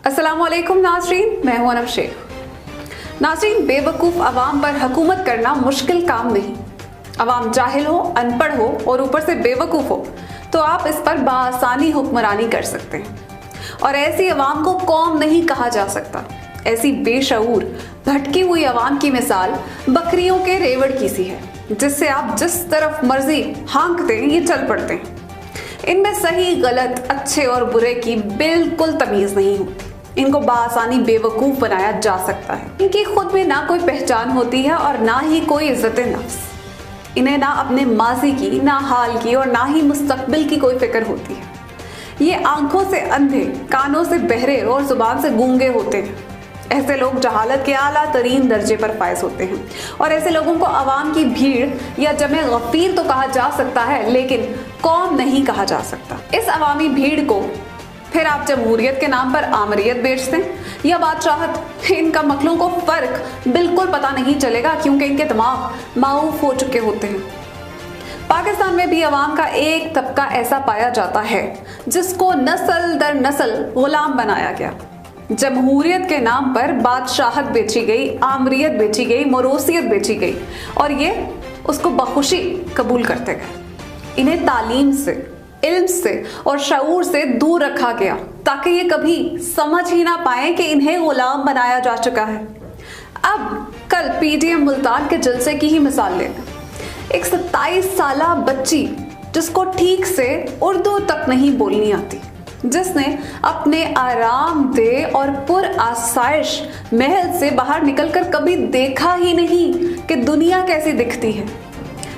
अस्सलामुअलैकुम नाज़रीन, मैं हूं अनम शेख। नाज़रीन, बेवकूफ़ अवाम पर हुकूमत करना मुश्किल काम नहीं। अवाम जाहिल हो, अनपढ़ हो और ऊपर से बेवकूफ़ हो तो आप इस पर बासानी हुक्मरानी कर सकते हैं। और ऐसी अवाम को कौम नहीं कहा जा सकता। ऐसी बेशऊर भटकी हुई अवाम की मिसाल बकरियों के रेवड़ की सी है, जिससे आप जिस तरफ मर्जी हाँकते हैं ये चल पड़ते हैं। इनमें सही गलत, अच्छे और बुरे की बिल्कुल तमीज़ नहीं होती। इनको बासानी बेवकूफ़ बनाया जा सकता है। इनकी खुद में ना कोई पहचान होती है और ना ही कोई इज्जत नफ्स। इन्हें ना अपने माजी की, ना हाल की और ना ही मुस्तकबिल की कोई फिक्र होती है। ये आंखों से अंधे, कानों से बहरे और जुबान से गूंगे होते हैं। ऐसे लोग जहालत के आला तरीन दर्जे पर फायज होते हैं और ऐसे लोगों को अवाम की भीड़ या जमे गफीर तो कहा जा सकता है, लेकिन कौम नहीं कहा जा सकता। इस अवामी भीड़ को फिर आप जमहूरियत के नाम पर आमरियत बेचते हैं या बादशाहत, इनका मखलों को फर्क बिल्कुल पता नहीं चलेगा, क्योंकि इनके दिमाग माऊफ हो चुके होते हैं। पाकिस्तान में भी अवाम का एक तबका ऐसा पाया जाता है जिसको नस्ल दर नस्ल गुलाम बनाया गया। जमहूरियत के नाम पर बादशाहत बेची गई, आमरियत बेची गई, मोरोसियत बेची गई और ये उसको बखुशी कबूल करते गए। इन्हें तालीम से, इल्म से और शऊर से दूर रखा गया ताकि ये कभी समझ ही ना पाए कि इन्हें गुलाम बनाया जा चुका है। अब कल पीटीएम मुल्तान के जलसे की ही मिसाल लें। एक 27 साला बच्ची जिसको ठीक से उर्दू तक नहीं बोलनी आती, जिसने अपने आरामदेह और पुरआसाइश महल से बाहर निकलकर कभी देखा ही नहीं कि दुनिया कैसी दिखती है,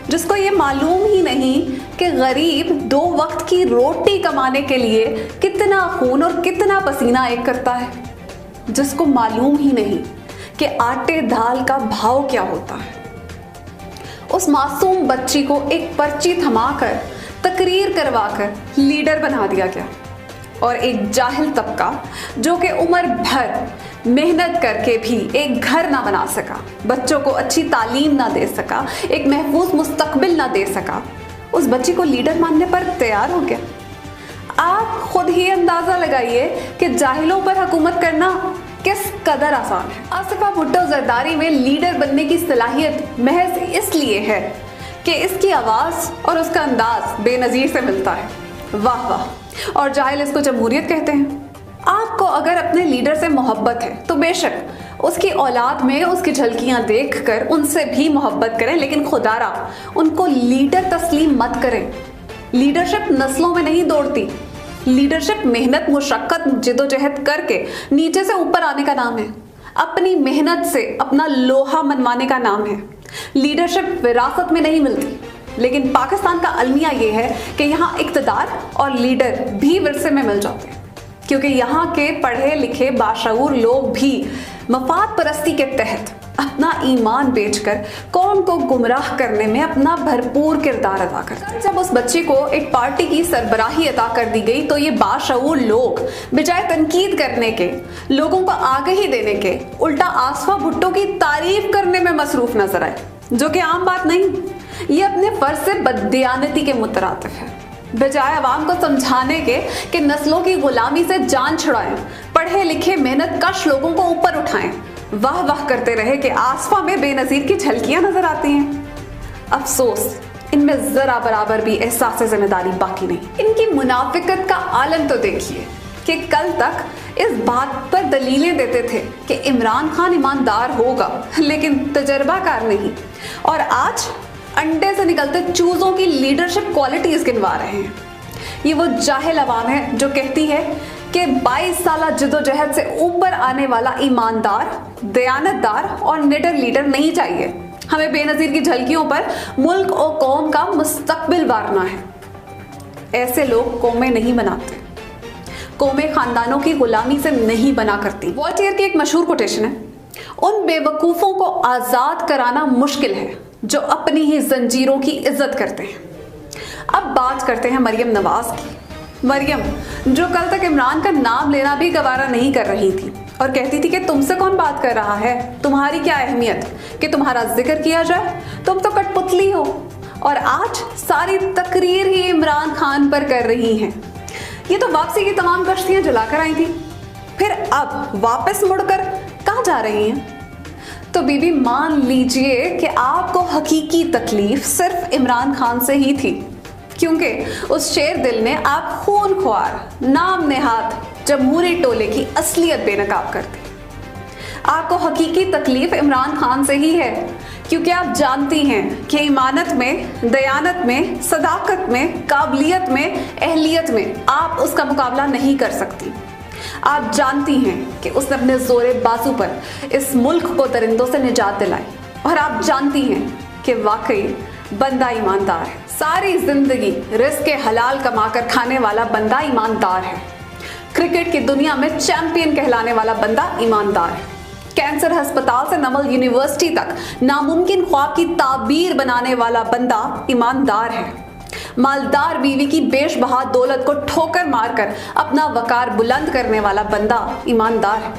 जिसको ये मालूम ही नहीं कि गरीब 2 वक्त की रोटी कमाने के लिए कितना खून और कितना पसीना एक करता है, जिसको मालूम ही नहीं कि आटे दाल का भाव क्या होता है। उस मासूम बच्ची को एक पर्ची थमाकर, तकरीर करवाकर लीडर बना दिया गया और एक जाहिल तबका जो कि उम्र भर मेहनत करके भी एक घर ना बना सका, बच्चों को अच्छी तालीम ना दे सका, एक महफूज मुस्तकबिल ना दे सका, उस बच्ची को लीडर मानने पर तैयार हो गया। आप खुद ही अंदाजा लगाइए कि जाहिलों पर हुकूमत करना किस कदर आसान है। आसिफा भुट्टो जरदारी में लीडर बनने की सलाहियत महज इसलिए है कि इसकी आवाज़ और उसका अंदाज बेनज़ीर से मिलता है। वाह वाह। और जाहिल इसको जमहूरियत कहते हैं। आपको अगर अपने लीडर से मोहब्बत है तो बेशक उसकी औलाद में उसकी झलकियां देखकर उनसे भी मोहब्बत करें, लेकिन खुदारा उनको लीडर तस्लीम मत करें। लीडरशिप नस्लों में नहीं दौड़ती। लीडरशिप मेहनत, मुशक्कत, जिदोजहद करके नीचे से ऊपर आने का नाम है। अपनी मेहनत से अपना लोहा मनवाने का नाम है। लीडरशिप विरासत में नहीं मिलती। लेकिन पाकिस्तान का अलमिया ये है कि यहाँ इक़्तिदार और लीडर भी विरसे में मिल जाते हैं, क्योंकि यहाँ के पढ़े लिखे बाशऊर लोग भी मफाद परस्ती के तहत अपना ईमान बेचकर कौम को गुमराह करने में अपना भरपूर किरदार अदा करते हैं। जब उस बच्चे को एक पार्टी की सरबराही अता कर दी गई तो ये बाशऊर लोग बजाय तनकीद करने के, लोगों को आगाही देने के, उल्टा आसिफा भुट्टो की तारीफ करने में मसरूफ नजर आए, जो कि आम बात नहीं। ये अपने फर्ज से बददियानती के मुतरातिफ है। बजाय आवाम को समझाने के कि नस्लों की गुलामी से जान छुड़ाएं, पढ़े लिखे मेहनत कश लोगों को ऊपर उठाएं, वाह वाह करते रहे कि आसफा में बेनजीर की झलकियां नजर आती हैं। अफसोस, इनमें जरा बराबर भी एहसास जिम्मेदारी बाकी नहीं। इनकी मुनाफिकत का आलम तो देखिए कि कल तक इस बात पर दलीलें देते थे कि इमरान खान ईमानदार होगा लेकिन तजर्बाकार नहीं, और आज अंडे से निकलते चूजों की लीडरशिप क्वालिटीज गिनवा रहे हैं। ये वो जाहिल अवाम है जो कहती है कि 22 साल जिदोजहद से ऊपर आने वाला ईमानदार, दयानतदार और निडर लीडर नहीं चाहिए। हमें बेनजीर की झलकियों पर मुल्क और कौम का मुस्तकबिल वारना है। ऐसे लोग कौमें नहीं बनाते। कौमें खानदानों की गुलामी से नहीं बना करती। वॉल्टेयर की एक मशहूर कोटेशन है, उन बेवकूफ़ों को आज़ाद कराना मुश्किल है जो अपनी ही जंजीरों की इज्जत करते हैं। अब बात करते हैं मरियम नवाज की। मरियम जो कल तक इमरान का नाम लेना भी गवारा नहीं कर रही थी और कहती थी कि तुमसे कौन बात कर रहा है, तुम्हारी क्या अहमियत कि तुम्हारा जिक्र किया जाए, तुम तो कठपुतली हो, और आज सारी तकरीर ही इमरान खान पर कर रही हैं। ये तो वापसी की तमाम कश्तियां जलाकर आई थी। फिर अब वापस मुड़कर कहाँ जा रही हैं? तो बीबी मान लीजिए कि आपको हकीकी तकलीफ सिर्फ इमरान खान से ही थी, क्योंकि उस शेर दिल ने आप खूनख्वार नाम नेहाद जमहूरी टोले की असलियत बेनकाब कर दी। आपको हकीकी तकलीफ इमरान खान से ही है, क्योंकि आप जानती हैं कि ईमानत में, दयानत में, सदाकत में, काबिलियत में, अहलियत में आप उसका मुकाबला नहीं कर सकती। आप जानती हैं कि उसने अपने जोरे बाजू पर इस मुल्क को दरिंदों से निजात दिलाई, और आप जानती हैं कि वाकई बंदा ईमानदार है। सारी जिंदगी रिस्क हलाल कमाकर खाने वाला बंदा ईमानदार है। क्रिकेट की दुनिया में चैंपियन कहलाने वाला बंदा ईमानदार है। कैंसर अस्पताल से नमल यूनिवर्सिटी तक नामुमकिन ख्वाब की ताबीर बनाने वाला बंदा ईमानदार है। मालदार बीवी की बेशबहा दौलत को ठोकर मारकर अपना वकार बुलंद करने वाला बंदा ईमानदार है।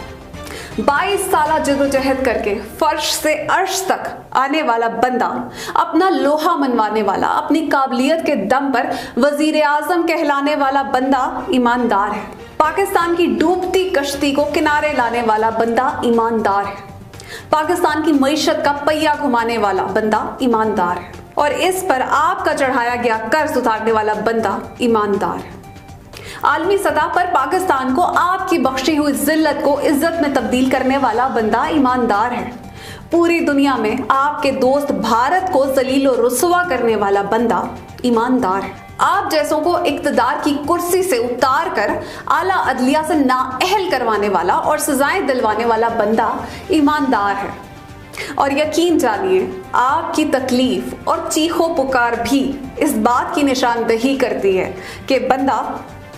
22 साल जद्दोजहद करके फर्श से अर्श तक आने वाला बंदा, अपना लोहा मनवाने वाला, अपनी काबिलियत के दम पर वजीर आजम कहलाने वाला बंदा ईमानदार है। पाकिस्तान की डूबती कश्ती को किनारे लाने वाला बंदा ईमानदार है। पाकिस्तान की मईशत का पहिया घुमाने वाला बंदा ईमानदार है। और इस पर आपका चढ़ाया गया कर्ज उतारने वाला बंदा ईमानदार है। आलमी सतह पर पाकिस्तान को आपकी बख्शी हुई जिल्लत को इज्जत में तब्दील करने वाला बंदा ईमानदार है। पूरी दुनिया में आपके दोस्त भारत को जलील और रुसवा करने वाला बंदा ईमानदार है। आप जैसों को इक्तदार की कुर्सी से उतार कर आला अदलिया से नाअहल करवाने वाला और सजाएं दिलवाने वाला बंदा ईमानदार है। और यकीन जानिए, आपकी तकलीफ और चीखो पुकार भी इस बात की निशानदही करती है कि बंदा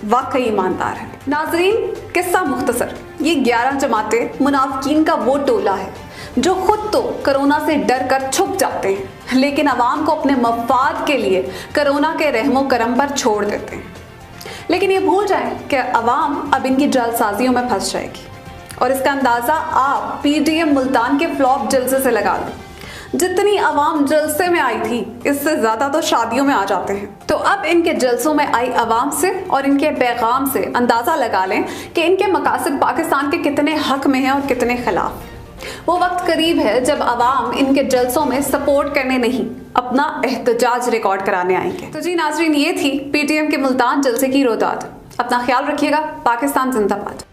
वाकई ईमानदार है। नाजरीन, किस्सा मुख्तसर, ये 11 जमाते मुनाफिकीन का वो टोला है जो खुद तो कोरोना से डर कर छुप जाते हैं, लेकिन अवाम को अपने मफाद के लिए कोरोना के रहमो करम पर छोड़ देते हैं। लेकिन ये भूल जाएं कि अवाम अब इनकी जालसाजियों में फंस जाएगी, और इसका अंदाजा आप पीडीएम मुल्तान के फ्लॉप जलसे से लगा लो। जितनी अवाम जलसे में आई थी, इससे ज्यादा तो शादियों में आ जाते हैं। तो अब इनके जलसों में आई अवाम से और इनके पैगाम से अंदाजा लगा लें कि इनके मकासद पाकिस्तान के कितने हक में हैं और कितने खिलाफ। वो वक्त करीब है जब अवाम इनके जलसों में सपोर्ट करने नहीं, अपना एहतजाज रिकॉर्ड कराने आएंगे। तो जी नाजरीन, ये थी पीटीएम के मुल्तान जलसे की रोदाद। अपना ख्याल रखिएगा। पाकिस्तान जिंदाबाद।